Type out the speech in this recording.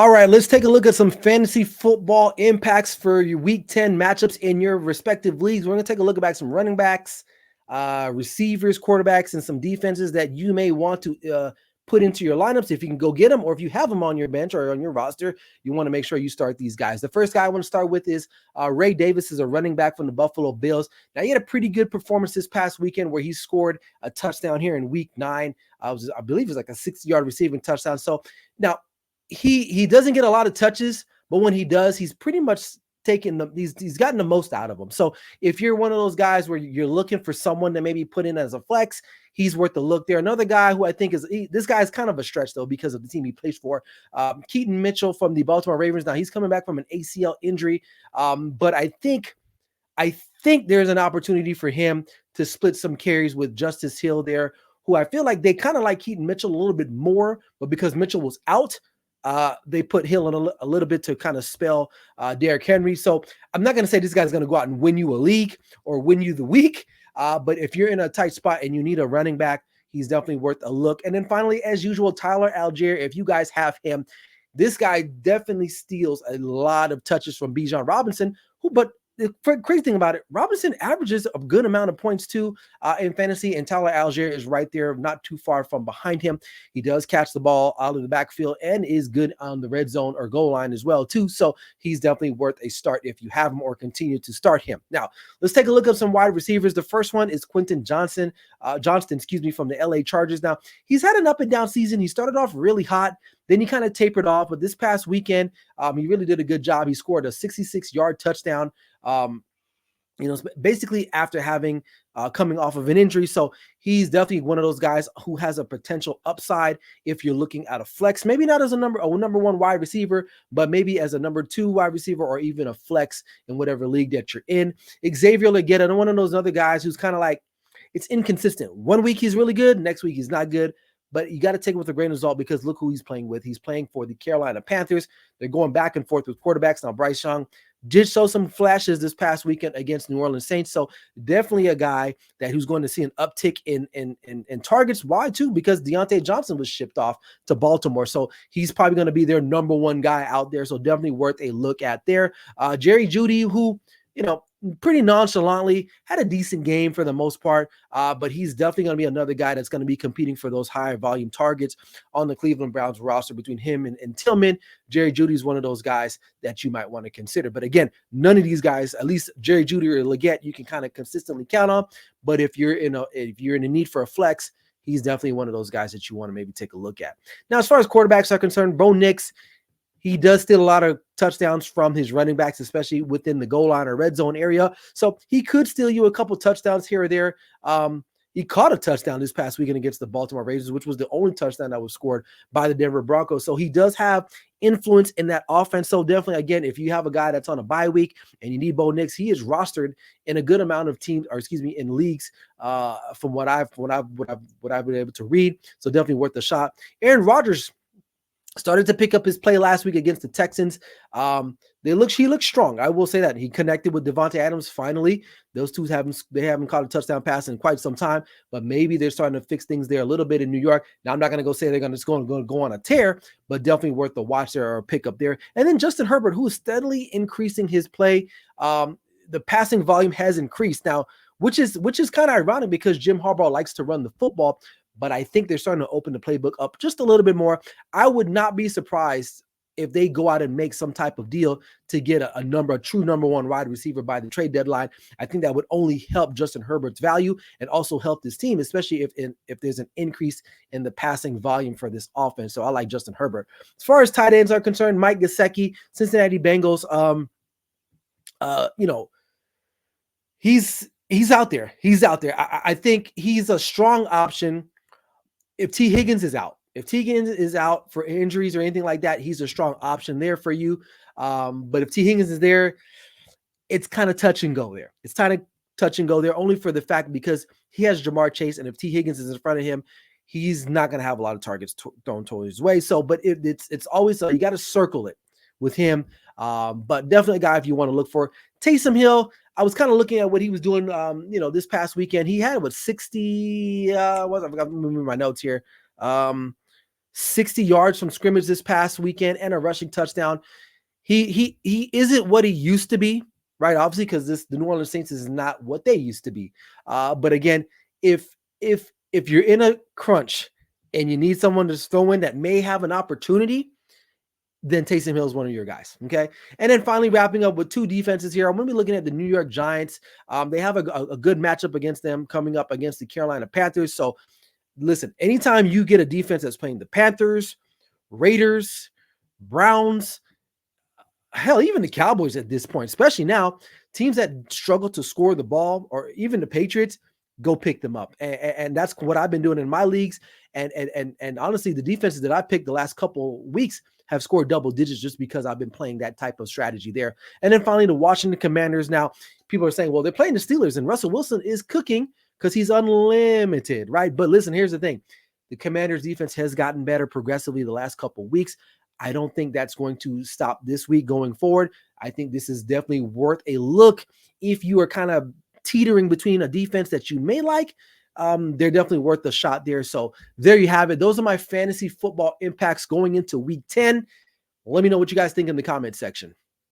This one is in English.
All right, let's take a look at some fantasy football impacts for your week 10 matchups in your respective leagues. We're going to take a look at some running backs, receivers, quarterbacks, and some defenses that you may want to put into your lineups if you can go get them, or if you have them on your bench or on your roster, you want to make sure you start these guys. The first guy I want to start with is Ray Davis, is a running back from the Buffalo Bills. Now, he had a pretty good performance this past weekend where he scored a touchdown here in week 9. I believe it was like a 60-yard receiving touchdown. So now, he doesn't get a lot of touches, but when he does, he's pretty much taken he's gotten the most out of them. So if you're one of those guys where you're looking for someone to maybe put in as a flex, he's worth a look there. Another guy who I think this guy is kind of a stretch though because of the team he plays for, Keaton Mitchell from the Baltimore Ravens. Now he's coming back from an ACL injury, but I think there's an opportunity for him to split some carries with Justice Hill there, who I feel like they kind of like Keaton Mitchell a little bit more, but because Mitchell was out, they put Hill in a little bit to kind of spell Derrick Henry. So I'm not going to say this guy's going to go out and win you a league or win you the week, but if you're in a tight spot and you need a running back, he's definitely worth a look. And then finally, as usual, Tyler Algier, if you guys have him, this guy definitely steals a lot of touches from Bijan Robinson, but the crazy thing about it, Robinson averages a good amount of points too in fantasy, and Tyler Algier is right there, not too far from behind him. He does catch the ball out of the backfield and is good on the red zone or goal line as well too. So he's definitely worth a start if you have him or continue to start him. Now let's take a look at some wide receivers. The first one is Quentin Johnston, from the LA Chargers. Now he's had an up and down season. He started off really hot. Then he kind of tapered off, but this past weekend, he really did a good job. He scored a 66-yard touchdown, basically after having coming off of an injury. So he's definitely one of those guys who has a potential upside if you're looking at a flex, maybe not as a number one wide receiver, but maybe as a number 2 wide receiver or even a flex in whatever league that you're in. Xavier Legette, one of those other guys who's kind of like, it's inconsistent. One week he's really good, next week he's not good. But you got to take it with a grain of salt because look who he's playing with. He's playing for the Carolina Panthers. They're going back and forth with quarterbacks. Now, Bryce Young did show some flashes this past weekend against New Orleans Saints. So definitely a guy that who's going to see an uptick in targets. Why, too? Because Deontay Johnson was shipped off to Baltimore. So he's probably going to be their number 1 guy out there. So definitely worth a look at there. Jerry Jeudy, who, pretty nonchalantly had a decent game for the most part, but he's definitely going to be another guy that's going to be competing for those higher volume targets on the Cleveland Browns roster. Between him and Tillman, Jerry Jeudy is one of those guys that you might want to consider. But again, none of these guys, at least Jerry Jeudy or Legette, you can kind of consistently count on. But if you're in a need for a flex, he's definitely one of those guys that you want to maybe take a look at. Now, as far as quarterbacks are concerned, Bo Nix, he does steal a lot of touchdowns from his running backs, especially within the goal line or red zone area. So he could steal you a couple touchdowns here or there. He caught a touchdown this past weekend against the Baltimore Ravens, which was the only touchdown that was scored by the Denver Broncos. So he does have influence in that offense. So definitely, again, if you have a guy that's on a bye week and you need Bo Nix, he is rostered in a good amount of teams, in leagues, from what I've been able to read. So definitely worth the shot. Aaron Rodgers started to pick up his play last week against the Texans. He looked strong. I will say that he connected with Devontae Adams. Finally, those two haven't caught a touchdown pass in quite some time, but maybe they're starting to fix things there a little bit in New York. Now, I'm not going to go say they're going to go on a tear, but definitely worth the watch there or a pick up there. And then Justin Herbert, who is steadily increasing his play. The passing volume has increased now, which is kind of ironic because Jim Harbaugh likes to run the football. But I think they're starting to open the playbook up just a little bit more. I would not be surprised if they go out and make some type of deal to get a true number 1 wide receiver by the trade deadline. I think that would only help Justin Herbert's value and also help this team, especially if there's an increase in the passing volume for this offense. So I like Justin Herbert. As far as tight ends are concerned, Mike Gesicki, Cincinnati Bengals, he's out there. I think he's a strong option. If T. Higgins is out, for injuries or anything like that, he's a strong option there for you. But if T. Higgins is there, it's kind of touch and go there. Only for the fact because he has Jamar Chase, and if T. Higgins is in front of him, he's not going to have a lot of targets thrown towards his way. So, but it's always you got to circle it with him. But definitely a guy if you want to look for. Taysom Hill, I was kind of looking at what he was doing, this past weekend. He had 60. I forgot to remember my notes here. 60 yards from scrimmage this past weekend and a rushing touchdown. He isn't what he used to be, right? Obviously, because the New Orleans Saints is not what they used to be. But again, if you're in a crunch and you need someone to throw in that may have an opportunity, then Taysom Hill is one of your guys. Okay. And then finally, wrapping up with two defenses here, I'm going to be looking at the New York Giants. They have a good matchup against them coming up against the Carolina Panthers. So listen, anytime you get a defense that's playing the Panthers, Raiders, Browns, hell, even the Cowboys at this point, especially now, teams that struggle to score the ball, or even the Patriots, go pick them up. And that's what I've been doing in my leagues. And honestly, the defenses that I picked the last couple weeks have scored double digits just because I've been playing that type of strategy there. And then finally, the Washington Commanders. Now, people are saying, well, they're playing the Steelers, and Russell Wilson is cooking because he's unlimited, right? But listen, here's the thing. The Commanders defense has gotten better progressively the last couple of weeks. I don't think that's going to stop this week going forward. I think this is definitely worth a look if you are kind of teetering between a defense that you may like. They're definitely worth a shot there. So there you have it. Those are my fantasy football impacts going into week 10. Let me know what you guys think in the comment section.